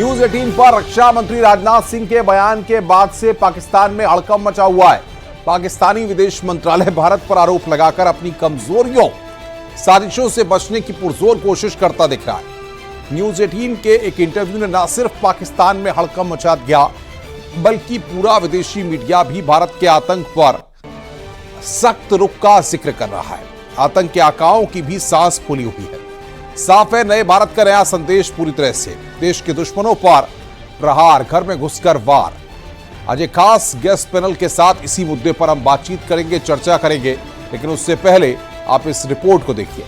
News 18 पर रक्षा मंत्री राजनाथ सिंह के बयान के बाद से पाकिस्तान में हड़कंप मचा हुआ है। पाकिस्तानी विदेश मंत्रालय भारत पर आरोप लगाकर अपनी कमजोरियों, साजिशों से बचने की पुरजोर कोशिश करता दिख रहा है। न्यूज 18 के एक इंटरव्यू ने न सिर्फ पाकिस्तान में हड़कंप मचा दिया, बल्कि पूरा विदेशी मीडिया भी भारत के आतंक पर सख्त रुख का जिक्र कर रहा है। आतंक के आकाओं की भी सांस फूली हुई है। साफ है, नए भारत का नया संदेश पूरी तरह से देश के दुश्मनों पर प्रहार, घर में घुसकर वार। आज एक खास गेस्ट पैनल के साथ इसी मुद्दे पर हम बातचीत करेंगे, चर्चा करेंगे, लेकिन उससे पहले आप इस रिपोर्ट को देखिए।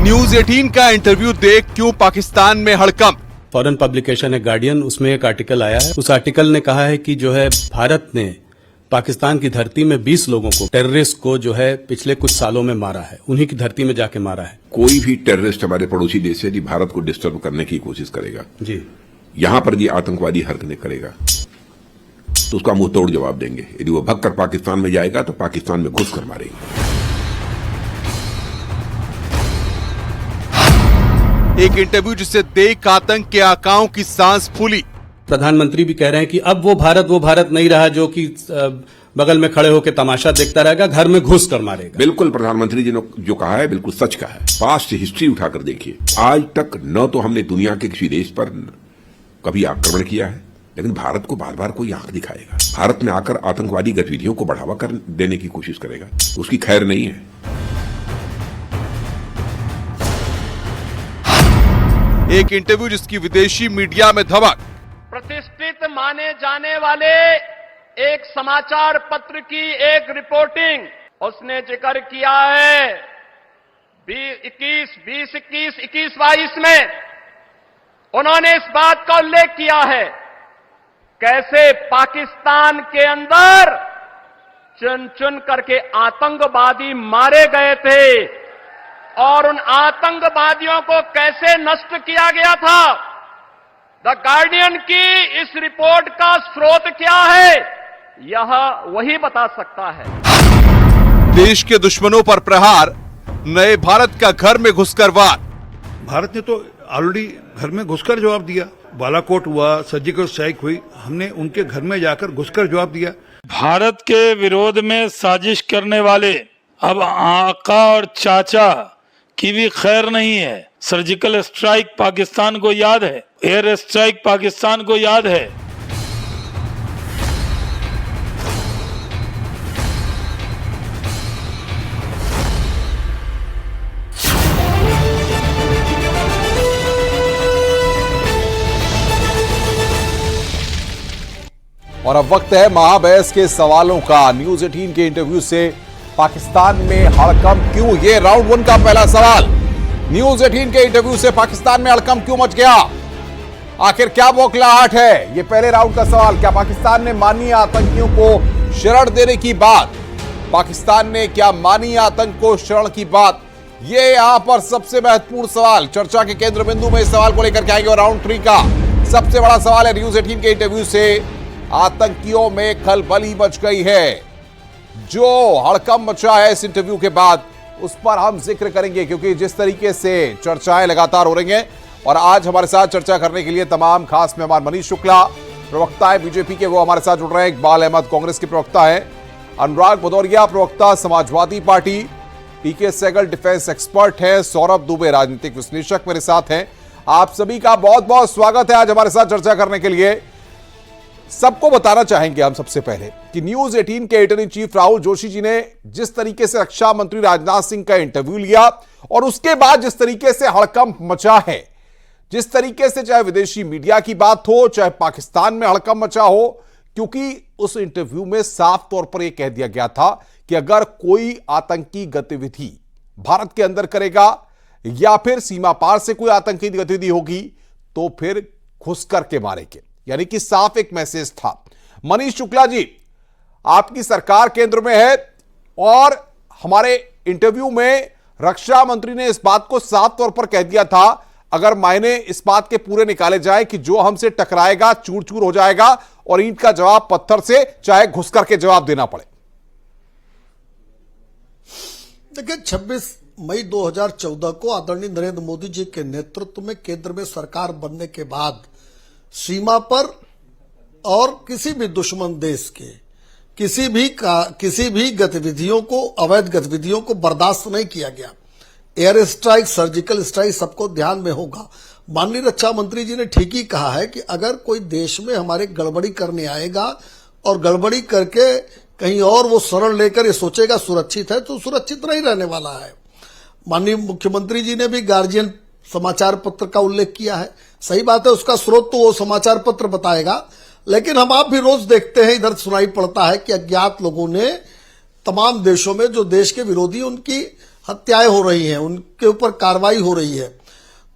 न्यूज 18 का इंटरव्यू देख क्यों पाकिस्तान में हड़कंप। फॉरेन पब्लिकेशन है गार्डियन, उसमें एक आर्टिकल आया है। उस आर्टिकल ने कहा है कि जो है भारत ने पाकिस्तान की धरती में 20 लोगों को, टेररिस्ट को जो है पिछले कुछ सालों में मारा है, उन्हीं की धरती में जाके मारा है। कोई भी टेररिस्ट हमारे पड़ोसी देश से यदि भारत को डिस्टर्ब करने की कोशिश करेगा जी, यहां पर ये आतंकवादी हरकतें करेगा तो उसका मुंह तोड़ जवाब देंगे। यदि वो भगकर पाकिस्तान में जाएगा तो पाकिस्तान में घुस कर मारेंगे। एक इंटरव्यू जिसे देख आतंक के आकाओं की सांस फूली। प्रधानमंत्री भी कह रहे हैं कि अब वो भारत नहीं रहा जो कि बगल में खड़े होकर तमाशा देखता रहेगा, घर में घुस कर मारेगा। बिल्कुल, प्रधानमंत्री जी ने जो कहा है बिल्कुल सच कहा है। पास्ट हिस्ट्री उठाकर देखिए, आज तक न तो हमने दुनिया के किसी देश पर कभी आक्रमण किया है, लेकिन भारत को बार बार कोई आंख दिखाएगा, भारत में आकर आतंकवादी गतिविधियों को बढ़ावा कर देने की कोशिश करेगा, उसकी खैर नहीं है। एक इंटरव्यू जिसकी विदेशी मीडिया में धमक। प्रतिष्ठित माने जाने वाले एक समाचार पत्र की एक रिपोर्टिंग, उसने जिक्र किया है 2021-22 में उन्होंने इस बात का उल्लेख किया है कैसे पाकिस्तान के अंदर चुन चुन करके आतंकवादी मारे गए थे और उन आतंकवादियों को कैसे नष्ट किया गया था। द गार्डियन की इस रिपोर्ट का स्रोत क्या है, यह वही बता सकता है। देश के दुश्मनों पर प्रहार, नए भारत का घर में घुसकर वार। भारत ने तो ऑलरेडी घर में घुसकर जवाब दिया। बालाकोट हुआ, सर्जिकल स्ट्राइक हुई, हमने उनके घर में जाकर घुसकर जवाब दिया। भारत के विरोध में साजिश करने वाले अब आका और चाचा की भी खैर नहीं है। सर्जिकल स्ट्राइक पाकिस्तान को याद है, एयर स्ट्राइक पाकिस्तान को याद है। और अब वक्त है महाबहस के सवालों का। न्यूज 18 के इंटरव्यू से पाकिस्तान में हड़कंप क्यों, ये राउंड 1 का पहला सवाल। न्यूज 18 के इंटरव्यू से पाकिस्तान में हड़कंप क्यों मच गया, आखिर क्या बौखलाहट है, ये पहले राउंड का सवाल। क्या पाकिस्तान ने मानी आतंकियों को शरण देने की बात, पाकिस्तान ने क्या मानी आतंक को शरण की बात, ये यहां पर सबसे महत्वपूर्ण सवाल। चर्चा के केंद्र बिंदु में इस सवाल को लेकर के आएंगे। और राउंड 3 का सबसे बड़ा सवाल है, न्यूज 18 के इंटरव्यू से आतंकियों में खलबली मच गई है। जो हड़कंप मचा है इस इंटरव्यू के बाद, उस पर हम जिक्र करेंगे, क्योंकि जिस तरीके से चर्चाएं लगातार हो रही हैं। और आज हमारे साथ चर्चा करने के लिए तमाम खास मेहमान, मनीष शुक्ला प्रवक्ता है बीजेपी के, वो हमारे साथ जुड़ रहे हैं। इकबाल अहमद कांग्रेस के प्रवक्ता हैं, अनुराग भदौरिया प्रवक्ता समाजवादी पार्टी, पीके सहगल डिफेंस एक्सपर्ट हैं, सौरभ दुबे राजनीतिक विश्लेषक मेरे साथ हैं। आप सभी का बहुत बहुत स्वागत है आज हमारे साथ चर्चा करने के लिए। सबको बताना चाहेंगे हम सबसे पहले कि न्यूज 18 के editor in chief Rahul Joshi ji ने जिस तरीके से रक्षा मंत्री राजनाथ सिंह का इंटरव्यू लिया और उसके बाद जिस तरीके से हड़कंप मचा है, जिस तरीके से चाहे विदेशी मीडिया की बात हो, चाहे पाकिस्तान में हड़कंप मचा हो, क्योंकि उस इंटरव्यू में साफ तौर पर यह कह दिया गया था कि अगर कोई आतंकी गतिविधि भारत के अंदर करेगा या फिर सीमा पार से कोई आतंकी गतिविधि होगी तो फिर घुस करके मारेंगे, यानी कि साफ एक मैसेज था। मनीष शुक्ला जी, आपकी सरकार केंद्र में है और हमारे इंटरव्यू में रक्षा मंत्री ने इस बात को साफ तौर पर कह दिया था, अगर मायने इस बात के पूरे निकाले जाए कि जो हमसे टकराएगा चूर चूर हो जाएगा और ईंट का जवाब पत्थर से, चाहे घुस करके जवाब देना पड़े। देखिए 26 मई 2014 को आदरणीय नरेंद्र मोदी जी के नेतृत्व में केंद्र में सरकार बनने के बाद सीमा पर और किसी भी दुश्मन देश के किसी भी गतिविधियों को, अवैध गतिविधियों को बर्दाश्त नहीं किया गया। एयर स्ट्राइक, सर्जिकल स्ट्राइक सबको ध्यान में होगा। माननीय रक्षा मंत्री जी ने ठीक ही कहा है कि अगर कोई देश में हमारे गड़बड़ी करने आएगा और गड़बड़ी करके कहीं और वो शरण लेकर ये सोचेगा सुरक्षित है, तो सुरक्षित नहीं रहने वाला है। माननीय मुख्यमंत्री जी ने भी गार्जियन समाचार पत्र का उल्लेख किया है। सही बात है, उसका स्रोत तो वो समाचार पत्र बताएगा, लेकिन हम आप भी रोज देखते हैं, इधर सुनाई पड़ता है कि अज्ञात लोगों ने तमाम देशों में जो देश के विरोधी, उनकी हत्याएं हो रही हैं, उनके ऊपर कार्रवाई हो रही है।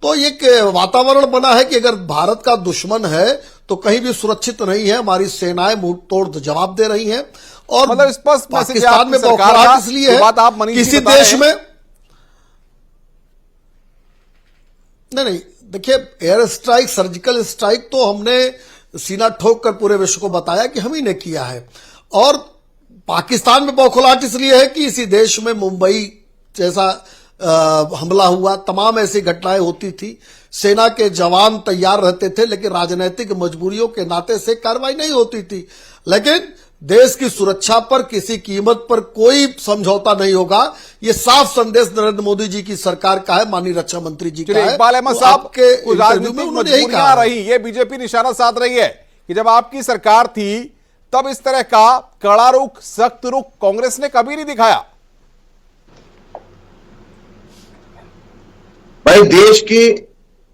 तो ये वातावरण बना है कि अगर भारत का दुश्मन है तो कहीं भी सुरक्षित नहीं है। हमारी सेनाएं मुंह तोड़ जवाब दे रही हैं और मतलब स्पष्ट मैसेज पाकिस्तान में बौखलाहट इसलिए है किसी देश में नहीं। देखिए, एयर स्ट्राइक, सर्जिकल स्ट्राइक तो हमने सीना ठोक कर पूरे विश्व को बताया कि हम ही ने किया है। और पाकिस्तान में बौखलाहट इसलिए है कि इसी देश में मुंबई जैसा हमला हुआ, तमाम ऐसी घटनाएं होती थी। सेना के जवान तैयार रहते थे, लेकिन राजनीतिक मजबूरियों के नाते से कार्रवाई नहीं होती थी। लेकिन देश की सुरक्षा पर किसी कीमत पर कोई समझौता नहीं होगा, ये साफ संदेश नरेंद्र मोदी जी की सरकार का है, माननीय रक्षा मंत्री जी का है। इकबाल अहमद साहब के राजनीतिक मजबूरियां रही, ये बीजेपी निशाना साध रही है कि जब आपकी सरकार थी तब इस तरह का कड़ा रुख, सख्त रुख कांग्रेस ने कभी नहीं दिखाया। भाई, देश की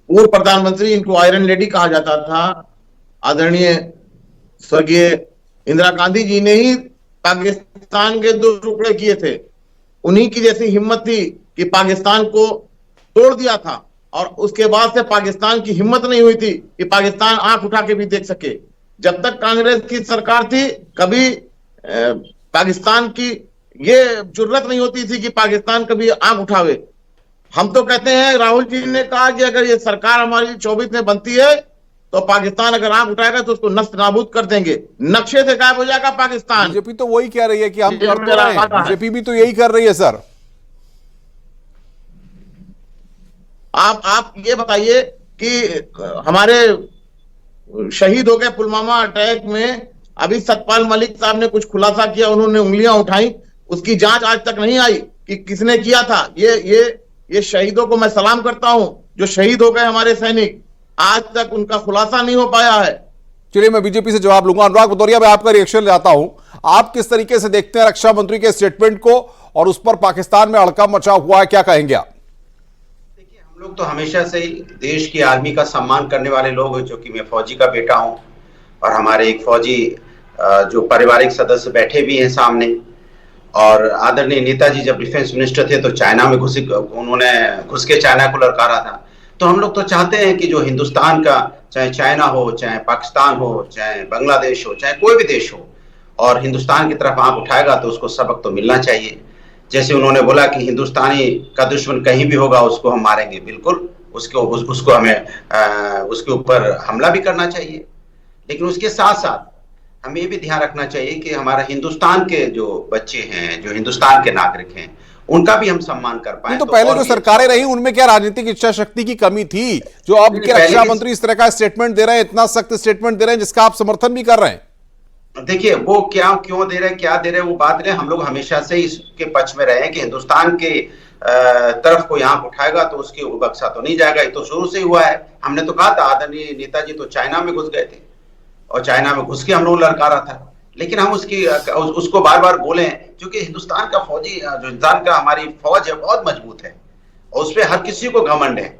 पूर्व प्रधानमंत्री, इनको आयरन लेडी कहा जाता था, आदरणीय स्वर्गीय इंदिरा गांधी जी ने ही पाकिस्तान के 2 टुकड़े किए थे। उन्हीं की जैसी हिम्मत थी कि पाकिस्तान को तोड़ दिया था, और उसके बाद से पाकिस्तान की हिम्मत नहीं हुई थी कि पाकिस्तान आंख उठा के भी देख सके। जब तक कांग्रेस की सरकार थी, कभी पाकिस्तान की ये जुर्रत नहीं होती थी कि पाकिस्तान कभी आंख उठावे। हम तो कहते हैं, राहुल जी ने कहा कि अगर ये सरकार हमारी 24 में बनती है तो पाकिस्तान अगर आंख उठाएगा तो उसको नष्ट नाबूद कर देंगे, नक्शे से गायब हो जाएगा पाकिस्तान। बीजेपी तो वही कह रही है कि हम कर तो रहे हैं, बीजेपी भी तो यही कर रही है सर। आप ये बताइए कि हमारे शहीद हो गए पुलवामा अटैक में, अभी सतपाल मलिक साहब ने कुछ खुलासा किया, उन्होंने उंगलियां उठाई, उसकी जांच आज तक नहीं आई कि किसने किया था। ये शहीदों को मैं सलाम करता हूं, जो शहीद हो गए हमारे सैनिक, आज तक उनका खुलासा नहीं हो पाया है। चलिए, मैं बीजेपी से जवाब लूंगा। अनुराग भदौरिया, मैं आपका रिएक्शन लेता हूं। आप किस तरीके से देखते हैं रक्षा मंत्री के स्टेटमेंट को, और उस पर पाकिस्तान में हड़कंप मचा हुआ है, क्या कहेंगे आप? देखिए, हम लोग तो हमेशा से ही देश की आर्मी का सम्मान करने वाले लोग हैं, जो कि मैं फौजी का बेटा हूं, और हमारे एक फौजी जो पारिवारिक सदस्य बैठे भी हैं सामने। और आदरणीय नेताजी जब डिफेंस मिनिस्टर थे तो चाइना में उन्होंने घुस के चाइना को ललकारा था। तो हम लोग तो चाहते हैं कि जो हिंदुस्तान का, चाहे चाइना हो, चाहे पाकिस्तान हो, चाहे बांग्लादेश हो, चाहे कोई भी देश हो, और हिंदुस्तान की तरफ आंख उठाएगा तो उसको सबक तो मिलना चाहिए। जैसे उन्होंने बोला कि हिंदुस्तानी का दुश्मन कहीं भी होगा उसको हम मारेंगे, बिल्कुल उसको हमें उसके ऊपर हमला भी करना चाहिए। लेकिन उसके साथ साथ हमें ये भी ध्यान रखना चाहिए कि हमारा हिंदुस्तान के जो बच्चे हैं, जो हिंदुस्तान के नागरिक हैं, उनका भी हम सम्मान कर पाए। तो पहले जो सरकारें रही उनमें क्या राजनीतिक इच्छा शक्ति की कमी थी, जो अब के रक्षा मंत्री इस तरह का स्टेटमेंट दे रहे हैं, इतना सख्त स्टेटमेंट दे रहे हैं जिसका आप समर्थन भी कर रहे हैं? देखिए, वो क्यों दे रहे हैं, क्या दे रहे हैं, वो बात नहीं। हम लोग हमेशा से इसके पक्ष में रहे हैं कि हिंदुस्तान के तरफ कोई आंख उठाएगा तो उसकी बख्शा तो नहीं जाएगा। ये तो शुरू से हुआ है। हमने तो कहा था, आदरणीय नेताजी तो चाइना में घुस गए थे और चाइना में घुस के हम लोग ललकारा था, लेकिन हम उसको बार बार बोले, क्योंकि हिंदुस्तान का फौजी, जो हिंदुस्तान का हमारी फौज है, बहुत मजबूत है और उस पर हर किसी को घमंड है।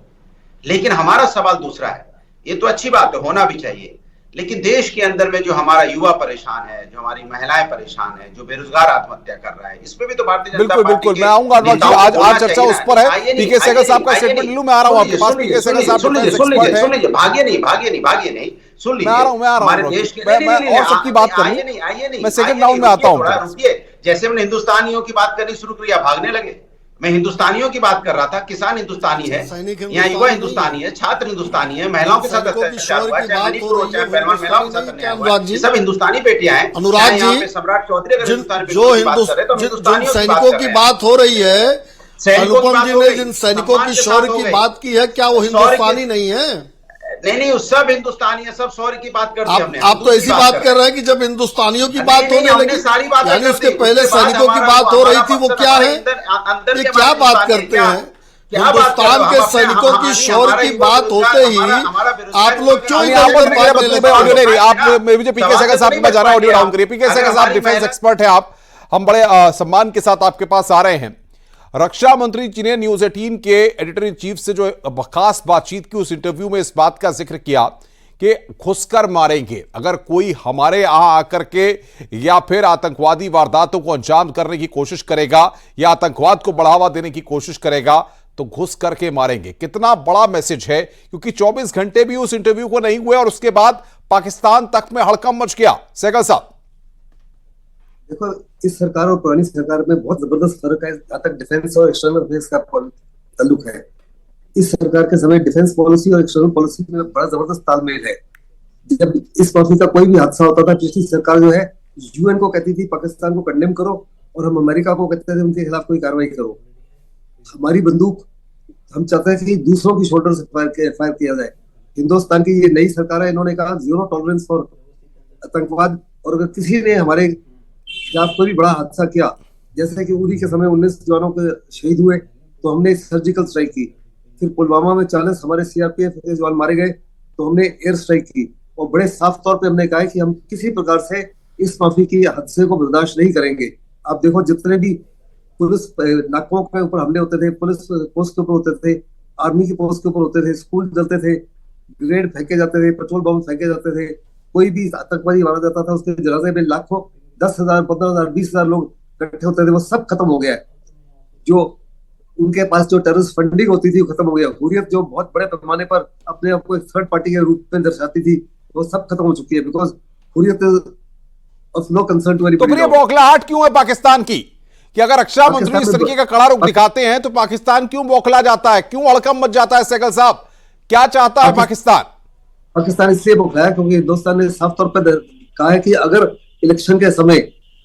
लेकिन हमारा सवाल दूसरा है। ये तो अच्छी बात है, होना भी चाहिए, लेकिन देश के अंदर में जो हमारा युवा परेशान है, जो हमारी महिलाएं परेशान है, जो बेरोजगार आत्महत्या कर रहा है, इस पे भी तो भारतीय जनता पार्टी बिल्कुल मैं आऊंगा। आज चर्चा उस पर है। पीके सहगल साहब का स्टेटमेंट लूं, मैं आ रहा हूं आपके पास। पीके सहगल साहब सुन लीजिए, भागिए नहीं, सुन लीजिए। हमारे देश के, मैं और सबकी बात करूं, मैं सेकंड राउंड में आता हूं। जैसे हमने हिंदुस्तानियों की बात करनी शुरू किया, भागने लगे। मैं हिंदुस्तानियों की बात कर रहा था। किसान हिंदुस्तानी है, यहाँ युवा हिंदुस्तानी है, छात्र हिंदुस्तानी है, महिलाओं के साथ अत्याचार हुआ, चाहे मणिपुर हो, चाहे पहलवान महिलाओं के साथ अन्याय हुआ, ये सब हिंदुस्तानी बेटियां हैं। अनुराग जी, सम्राट चौधरी अगर जिन सैनिकों की बात हो रही है, अनुपम जी ने जिन सैनिकों की शौर्य की बात की है, क्या वो हिंदुस्तानी नहीं है? नहीं, सब हिंदुस्तानी है, सब शौर्य की बात कर दी हमने। आप तो ऐसी बात कर रहे हैं कि जब हिंदुस्तानियों की बात होने लगी, सारी बात यानी उसके पहले सैनिकों की बात हो रही थी, वो क्या है? ये क्या बात करते हैं? हिंदुस्तान के सैनिकों की शौर्य की बात होते ही आप लोग क्यों आप मुझे पीके सहगल साहब मैं जा रहा हूं, ऑडियो डाउन करिए। पीके सहगल साहब डिफेंस एक्सपर्ट है आप, हम बड़े सम्मान के साथ आपके पास आ रहे हैं। रक्षा मंत्री जी ने न्यूज 18 के एडिटर इन चीफ से जो खास बातचीत की, उस इंटरव्यू में इस बात का जिक्र किया कि घुसकर मारेंगे, अगर कोई हमारे यहां आकर के या फिर आतंकवादी वारदातों को अंजाम करने की कोशिश करेगा या आतंकवाद को बढ़ावा देने की कोशिश करेगा तो घुस करके मारेंगे। कितना बड़ा मैसेज है, क्योंकि 24 घंटे भी उस इंटरव्यू को नहीं हुए और उसके बाद पाकिस्तान तक में हड़कंप मच गया। सहगल साहब, देखो, इस सरकार और पुरानी सरकार में बहुत जबरदस्त फर्क है जहां तक डिफेंस और एक्सटर्नल अफेयर्स का ताल्लुक है। इस सरकार के समय डिफेंस पॉलिसी और एक्सटर्नल पॉलिसी में बड़ा जबरदस्त तालमेल है। जब इस पॉलिसी का कोई भी हादसा होता था, पिछली सरकार जो है यूएन को कहती थी पाकिस्तान को कंडेम करो, और हम अमेरिका को कहते थे उनके खिलाफ कोई कार्रवाई करो। हमारी बंदूक हम चाहते हैं कि दूसरों की शोल्डर से फायर किया जाए। हिंदुस्तान की ये नई सरकार है, इन्होंने कहा जीरो टॉलरेंस फॉर आतंकवाद, और अगर किसी ने हमारे खिलाफ कोई बड़ा हादसा किया, जैसे कि उरी के समय 19 जवानों के शहीद हुए तो हमने सर्जिकल स्ट्राइक की, फिर पुलवामा में 40 हमारे सीआरपीएफ के जवान मारे गए तो हमने एयर स्ट्राइक की, और बड़े साफ तौर पे हमने कहा है कि हम किसी प्रकार से इस माफी की हादसे को बर्दाश्त नहीं करेंगे। आप देखो, जितने भी पुलिस नाकों के ऊपर हमले होते थे, पुलिस पोस्ट के ऊपर होते थे, आर्मी की पोस्ट के ऊपर होते थे, स्कूल जलते थे, ग्रेनेड फेंके जाते थे, पेट्रोल बम फेंके जाते थे, कोई भी आतंकवादी मारा जाता था, उसके जनाजे में लाखों 10,000, 15,000, 20,000 लोग इकट्ठे होते थे। वो सब खत्म हो गया है। जो उनके पास जो टेररिस्ट फंडिंग होती थी वो खत्म हो गया। हुर्रियत जो बहुत बड़े पैमाने पर अपने आप को एक थर्ड पार्टी के रूप में दर्शाती थी, वो सब खत्म हो चुकी है, because Hurriyat of no concern to anybody. तो फिर ये बौखलाहट क्यों है पाकिस्तान की, कि अगर रक्षा मंत्री इस तरीके का कड़ा रुख दिखाते हैं तो पाकिस्तान क्यों बौखला जाता है, क्यों हड़कंप मच जाता है? सहगल साहब, क्या चाहता है पाकिस्तान? पाकिस्तान इसलिए बौखला है क्योंकि हिंदुस्तान ने साफ तौर पर कहा है कि अगर इलेक्शन के समय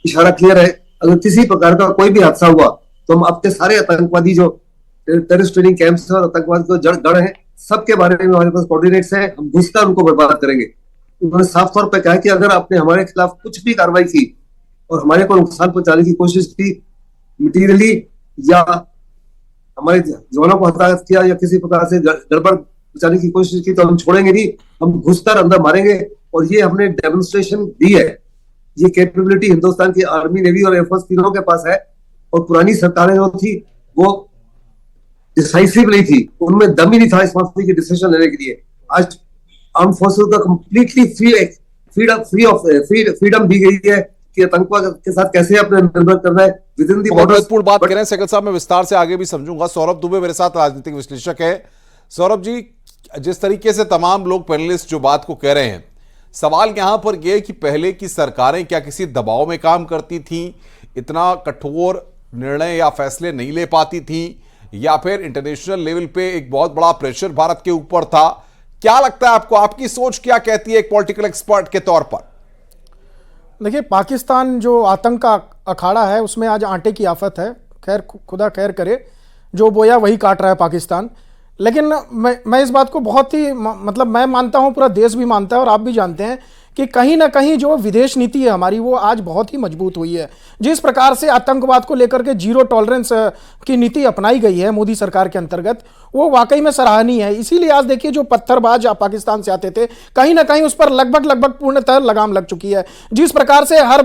इशारा क्लियर है, अगर किसी प्रकार का कोई भी हादसा हुआ तो हम आपके सारे आतंकवादी जो टेररिस्ट ट्रेनिंग कैंप्स और आतंकवाद को जड़ हैं, सबके बारे में हमारे पास कोऑर्डिनेट्स हैं, हम घुसकर उनको बर्बाद करेंगे। उन्होंने साफ तौर पर कहा कि अगर आपने हमारे खिलाफ कुछ भी कार्रवाई की और हमारे को नुकसान पहुंचाने की कोशिश की मटीरियली, या हमारे जवानों को हताहत किया, या किसी प्रकार से गड़बड़ पहुंचाने की कोशिश की, तो हम छोड़ेंगे नहीं, हम घुसकर अंदर मारेंगे। और ये हमने डेमोन्स्ट्रेशन दी है। ये कैपेबिलिटी हिंदुस्तान की आर्मी, नेवी और एयरफोर्स तीनों के पास है। और पुरानी सरकारें जो थी वो डिसाइसिव नहीं थी, उनमें दम ही नहीं था इस माफी की डिसीजन लेने के लिए। आज आर्म फोर्सेस को कंप्लीटली फ्रीडम दी गई है कि आतंकवाद के साथ कैसे अपने निर्भर करना है विद इन दी बॉर्डर्स। महत्वपूर्ण बात करें सहगल साहब, मैं विस्तार से आगे भी समझूंगा। सौरभ दुबे मेरे साथ राजनीतिक विश्लेषक है। सौरभ जी, जिस तरीके से तमाम लोग पैनलिस्ट जो बात को कह रहे हैं, सवाल यहां पर यह कि पहले की सरकारें क्या किसी दबाव में काम करती थी, इतना कठोर निर्णय या फैसले नहीं ले पाती थी, या फिर इंटरनेशनल लेवल पे एक बहुत बड़ा प्रेशर भारत के ऊपर था? क्या लगता है आपको, आपकी सोच क्या कहती है एक पॉलिटिकल एक्सपर्ट के तौर पर? देखिए, पाकिस्तान जो आतंक का अखाड़ा है उसमें आज आटे की आफत है। खैर, खुदा खैर करे, जो बोया वही काट रहा है पाकिस्तान। लेकिन मैं इस बात को बहुत ही मतलब मैं मानता हूं, पूरा देश भी मानता है और आप भी जानते हैं कि कहीं ना कहीं जो विदेश नीति है हमारी, वो आज बहुत ही मजबूत हुई है। जिस प्रकार से आतंकवाद को लेकर के जीरो टॉलरेंस की नीति अपनाई गई है मोदी सरकार के अंतर्गत, वो वाकई में सराहनीय है। इसीलिए आज देखिए, जो पत्थरबाज पाकिस्तान से आते थे, कहीं ना कहीं उस पर लगभग पूर्णतः लगाम लग चुकी है। जिस प्रकार से हर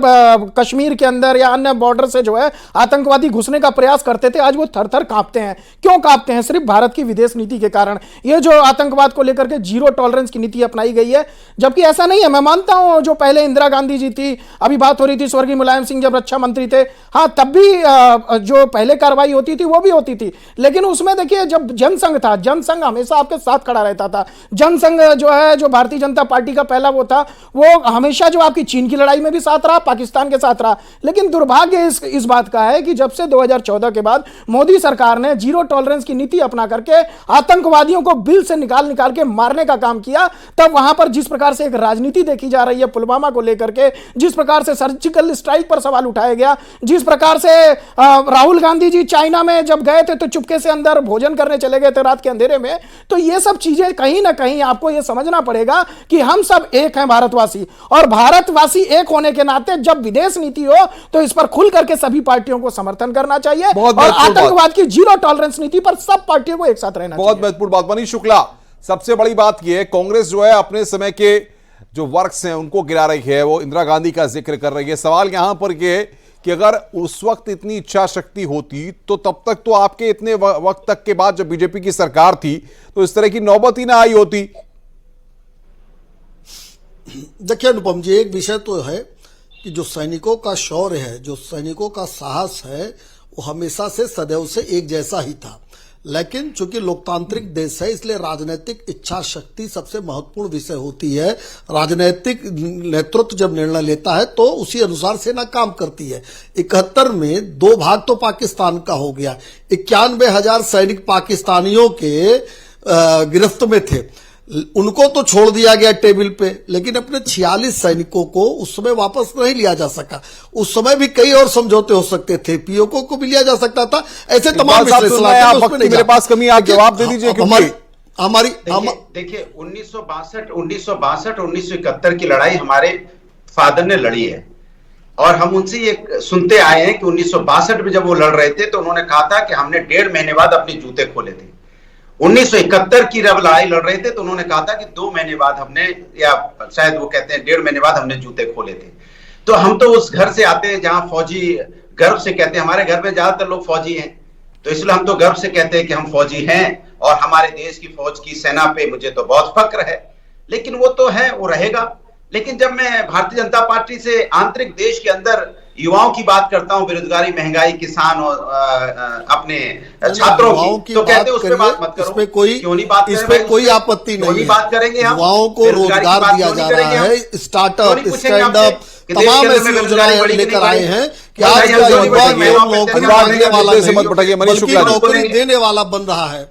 कश्मीर के अंदर या अन्य बॉर्डर से जो है आतंकवादी घुसने का प्रयास करते थे, आज वो थर थर कांपते हैं। क्यों कांपते हैं? सिर्फ भारत की विदेश नीति के कारण। ये जो आतंकवाद को लेकर के जीरो टॉलरेंस की नीति अपनाई गई है, जबकि ऐसा नहीं है। मैं मानता हूं जो पहले इंदिरा गांधी जी थी, अभी बात हो रही थी स्वर्गीय मुलायम सिंह जब रक्षा मंत्री थे, हाँ तब भी जो पहले कार्रवाई होती थी वो भी होती थी, लेकिन उसमें देखिए जब जनसंघ था, जनसंघ हमेशा आपके साथ खड़ा रहता था। जनसंघ जो है, जो भारतीय जनता पार्टी का पहला वो था, वो हमेशा जो आपकी चीन की लड़ाई में भी साथ रहा, पाकिस्तान के साथ रहा। लेकिन दुर्भाग्य इस बात का है कि जब से 2014 के बाद मोदी सरकार ने जीरो टॉलरेंस की नीति अपना करके आतंकवादियों को बिल से निकाल के मारने का काम किया, तब वहां पर जिस प्रकार से एक राजनीति देखी जा रही है पुलवामा को लेकर के, जिस प्रकार से सर्जिकल स्ट्राइक पर सवाल उठाया गया, जिस प्रकार से राहुल गांधी जी चाइना में जब गए थे तो चुपके से अंदर भोजन करने चले गए थे रात के अंधेरे में, तो ये सब चीजें कहीं ना कहीं आपको ये समझना पड़ेगा कि हम सब एक हैं भारतवासी, और भारतवासी एक होने के नाते जब विदेश नीति हो तो इस पर खुल करके सभी पार्टियों को समर्थन करना चाहिए, और आतंकवाद की जीरो टॉलरेंस नीति पर सब पार्टियों को एक साथ रहना चाहिए। बहुत महत्वपूर्ण बात। मनीष शुक्ला, सबसे बड़ी बात यह है कांग्रेस जो है अपने समय के जो वर्क्स हैं उनको गिरा रही है, वो इंदिरा गांधी का जिक्र कर रही है। सवाल यहां पर यह कि अगर उस वक्त इतनी इच्छा शक्ति होती तो तब तक तो आपके इतने वक्त तक के बाद जब बीजेपी की सरकार थी तो इस तरह की नौबत ही ना आई होती। देखिए अनुपम जी, एक विषय तो है कि जो सैनिकों का शौर्य है, जो सैनिकों का साहस है, वो हमेशा से सदैव से एक जैसा ही था। लेकिन चूंकि लोकतांत्रिक देश है, इसलिए राजनीतिक इच्छा शक्ति सबसे महत्वपूर्ण विषय होती है। राजनीतिक नेतृत्व जब निर्णय लेता है तो उसी अनुसार सेना काम करती है। 71 में 2 भाग तो पाकिस्तान का हो गया, 91,000 सैनिक पाकिस्तानियों के गिरफ्त में थे, उनको तो छोड़ दिया गया टेबल पे, लेकिन अपने 46 सैनिकों को उस समय वापस नहीं लिया जा सका। उस समय भी कई और समझौते हो सकते थे, पीओके को भी लिया जा सकता था, ऐसे तमाम मेरे पास कमी, आप जवाब दे दीजिए। हमारी देखिए 1962, 1971 की लड़ाई हमारे फादर ने लड़ी है, और हम उनसे ये सुनते आए हैं कि 1962 में जब वो लड़ रहे थे तो उन्होंने कहा था कि हमने 1.5 महीने बाद अपने जूते खोले थे। 1971 की जब लड़ाई लड़ रहे थे तो उन्होंने कहा था कि 2 महीने बाद हमने, या शायद वो कहते हैं 1.5 महीने बाद हमने जूते खोले थे। तो हम तो उस घर से आते हैं जहां फौजी गर्व से कहते हैं, हमारे घर में ज्यादातर लोग फौजी हैं, तो इसलिए हम तो गर्व से कहते हैं कि हम फौजी हैं, और हमारे देश की फौज की सेना पे मुझे तो बहुत फक्र है। लेकिन वो तो है, वो रहेगा। लेकिन जब मैं भारतीय जनता पार्टी से आंतरिक देश के अंदर युवाओं की बात करता हूं, बेरोजगारी, महंगाई, किसान और अपने छात्रों की, तो कहते हैं उस पे बात मत करो। इस पे कोई आपत्ति नहीं है, बात करेंगे हम। युवाओं को रोजगार दिया जा रहा है, स्टार्टअप, स्टैंड अप, तमाम ऐसी योजनाएं लेकर आए हैं कि आज का युवा नौकरी देने वाला नहीं, नौकरी देने वाला बन रहा है।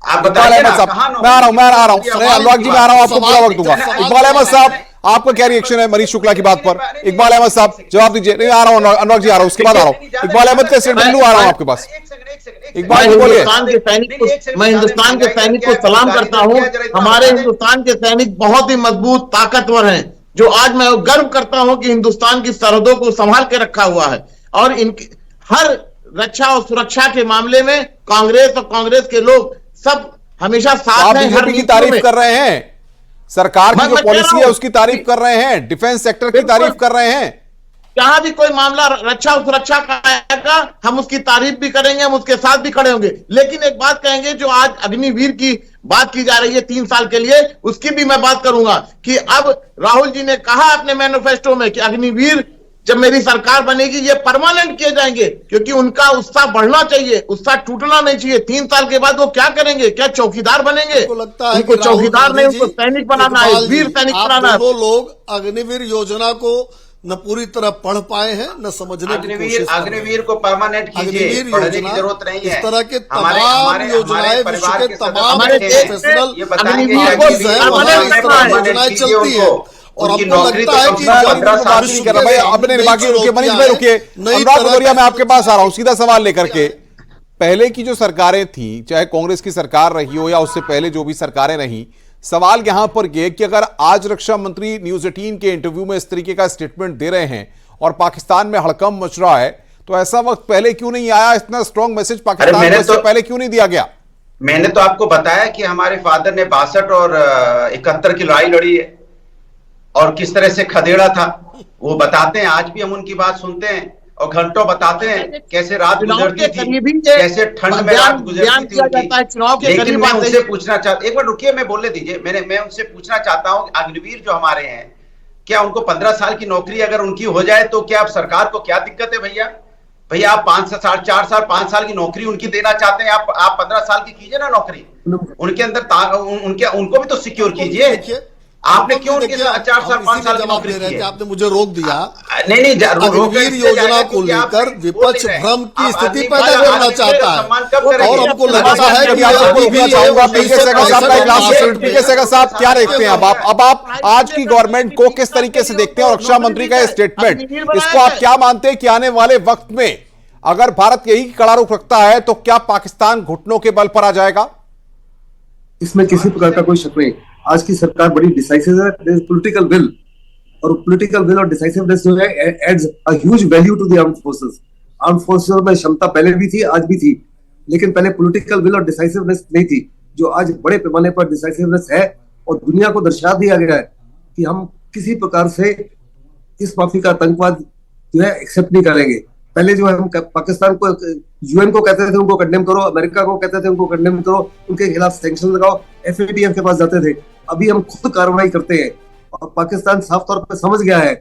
आप बताइए ना, मैं आ रहा हूं अनुराग जी, मैं आ रहा हूं, आपको पूरा वक्त दूंगा। इकबाल अहमद साहब, आपका क्या रिएक्शन है मनीष शुक्ला की बात पर? इकबाल अहमद साहब जवाब दीजिए। नहीं, आ रहा हूं अनुराग जी, आ रहा हूं, उसके बाद आ रहा हूं। इकबाल अहमद का स्टेटमेंट आ रहा हूं आपके पास। इकबाल जी बोलिए। मैं हिंदुस्तान के सैनिक को सलाम करता हूं। हमारे हिंदुस्तान के सैनिक बहुत ही मजबूत, ताकतवर हैं, जो आज मैं गर्व करता हूं कि हिंदुस्तान की सरहदों को संभाल के रखा हुआ है। और इनकी हर रक्षा और सुरक्षा के मामले में कांग्रेस और कांग्रेस के लोग सब हमेशा साथ हैं। बीजेपी की तारीफ कर रहे हैं, सरकार की जो पॉलिसी है उसकी तारीफ कर रहे हैं, डिफेंस सेक्टर की तारीफ कर रहे हैं। जहां भी कोई मामला रक्षा और सुरक्षा का आएगा, हम उसकी तारीफ भी करेंगे, हम उसके साथ भी खड़े होंगे। लेकिन एक बात कहेंगे, जो आज अग्निवीर की बात की जा रही है 3 साल के लिए, उसकी भी मैं बात करूंगा कि अब राहुल जी ने कहा अपने मैनिफेस्टो में कि अग्निवीर जब मेरी सरकार बनेगी ये परमानेंट किए जाएंगे, क्योंकि उनका उत्साह बढ़ना चाहिए, उत्साह टूटना नहीं चाहिए। 3 साल के बाद वो क्या करेंगे? क्या चौकीदार बनेंगे? उनको चौकीदार नहीं, उनको सैनिक बनाना है, वीर सैनिक बनाना है। वो लोग अग्निवीर योजना को न पूरी तरह पढ़ पाए हैं, न समझने की कोशिश। अग्निवीर को परमानेंट कीजिए, पढ़ने की जरूरत नहीं है। इस तरह के तमाम योजनाएं विश्व के तमाम प्रोफेशनल योजनाएं चलती है, और हमको लगता है कि अनुराग भदौरिया, मैं आपके पास आ रहा हूं सीधा सवाल लेकर के। पहले की जो सरकारें थी, चाहे कांग्रेस की सरकार रही हो या उससे पहले जो भी सरकारें रही, सवाल यहां पर यह कि अगर आज रक्षा मंत्री न्यूज 18 के इंटरव्यू में इस तरीके का स्टेटमेंट दे रहे हैं और पाकिस्तान में हड़कंप मच रहा है, तो ऐसा वक्त पहले क्यों नहीं आया? इतना स्ट्रांग मैसेज पाकिस्तान को पहले क्यों नहीं दिया गया? मैंने तो आपको बताया कि हमारे फादर ने 62 और 71 की लड़ाई लड़ी है, और किस तरह से खदेड़ा था वो बताते हैं। आज भी हम उनकी बात सुनते हैं और घंटों बताते हैं कैसे रात गुजरती थी, कैसे ठंड में रात गुजरती थी उनकी। लेकिन मैं उनसे पूछना चाहता, एक बार रुकिए, मैं बोलने दीजिए। मैं उनसे पूछना चाहता हूं, अग्निवीर जो हमारे हैं क्या उनको 15 साल की नौकरी अगर उनकी हो जाए तो क्या अब सरकार को क्या दिक्कत है भैया? भैया आप 5 साल 4 साल 5 साल की नौकरी उनकी देना चाहते हैं, आप 15 साल की कीजिए ना नौकरी, उनके अंदर उनको भी तो सिक्योर कीजिए। आपने क्यों उनके 4 साल 5 साल की नौकरी की है? आपने मुझे रोक दिया। नहीं अग्निवीर योजना को लेकर विपक्ष भ्रम की स्थिति पैदा करना चाहता है और हमको लगता है कि साहब क्या देखते हैं अब आप आज की गवर्नमेंट को किस तरीके से देखते हैं और रक्षा मंत्री का स्टेटमेंट, इसको आप क्या मानते हैं कि आने वाले वक्त में अगर भारत यही कड़ा रुख रखता है तो क्या पाकिस्तान घुटनों के बल पर आ जाएगा? इसमें किसी प्रकार का कोई शक नहीं। आज की सरकार बड़ी डिसाइसिव है, पॉलिटिकल विल, और पॉलिटिकल विल और डिसाइसिवनेस जो है adds a huge value to the armed forces. Armed forces में क्षमता पहले भी थी, आज भी थी, लेकिन पहले पॉलिटिकल विल और डिसाइसिवनेस नहीं थी, जो आज बड़े पैमाने पर डिसाइसिवनेस है और दुनिया को दर्शा दिया गया है कि हम किसी प्रकार से इस माफी का आतंकवाद जो है एक्सेप्ट नहीं करेंगे। पहले जो है हम पाकिस्तान को, यूएन को कहते थे उनको कंडेम करो, अमेरिका को कहते थे उनको कंडेम करो, उनके खिलाफ सैंक्शन लगाओ, एफएटीएफ के पास जाते थे। अभी हम खुद कार्रवाई करते हैं और पाकिस्तान साफ तौर पर समझ गया है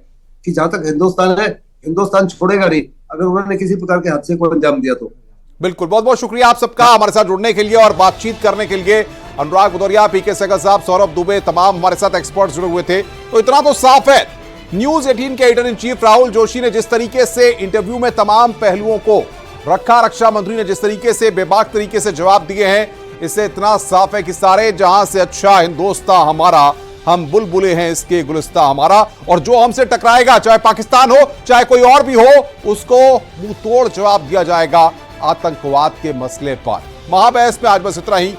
कि जहां तक हिंदुस्तान है, हिंदुस्तान छोड़ेगा नहीं अगर उन्होंने किसी प्रकार के हादसे को अंजाम दिया तो। बिल्कुल, बहुत बहुत शुक्रिया आप सबका हमारे साथ जुड़ने के लिए और बातचीत करने के लिए। अनुराग भदौरिया, पीके सहगल साहब, सौरभ दुबे, तमाम हमारे साथ एक्सपर्ट्स जुड़े हुए थे। तो इतना तो साफ है, न्यूज 18 के editor in chief Rahul Joshi ने जिस तरीके से इंटरव्यू में तमाम पहलुओं को रखा, रक्षा मंत्री ने जिस तरीके से बेबाक तरीके से जवाब दिए हैं, इससे इतना साफ है कि सारे जहां से अच्छा हिंदुस्तान हमारा, हम बुलबुले हैं इसके गुलिस्तां हमारा, और जो हमसे टकराएगा चाहे पाकिस्तान हो चाहे कोई और भी हो, उसको मुंह तोड़ जवाब दिया जाएगा आतंकवाद के मसले पर। महाबहस में आज बस इतना ही।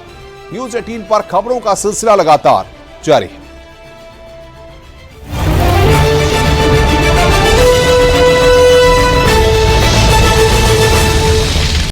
न्यूज 18 पर खबरों का सिलसिला लगातार जारी है।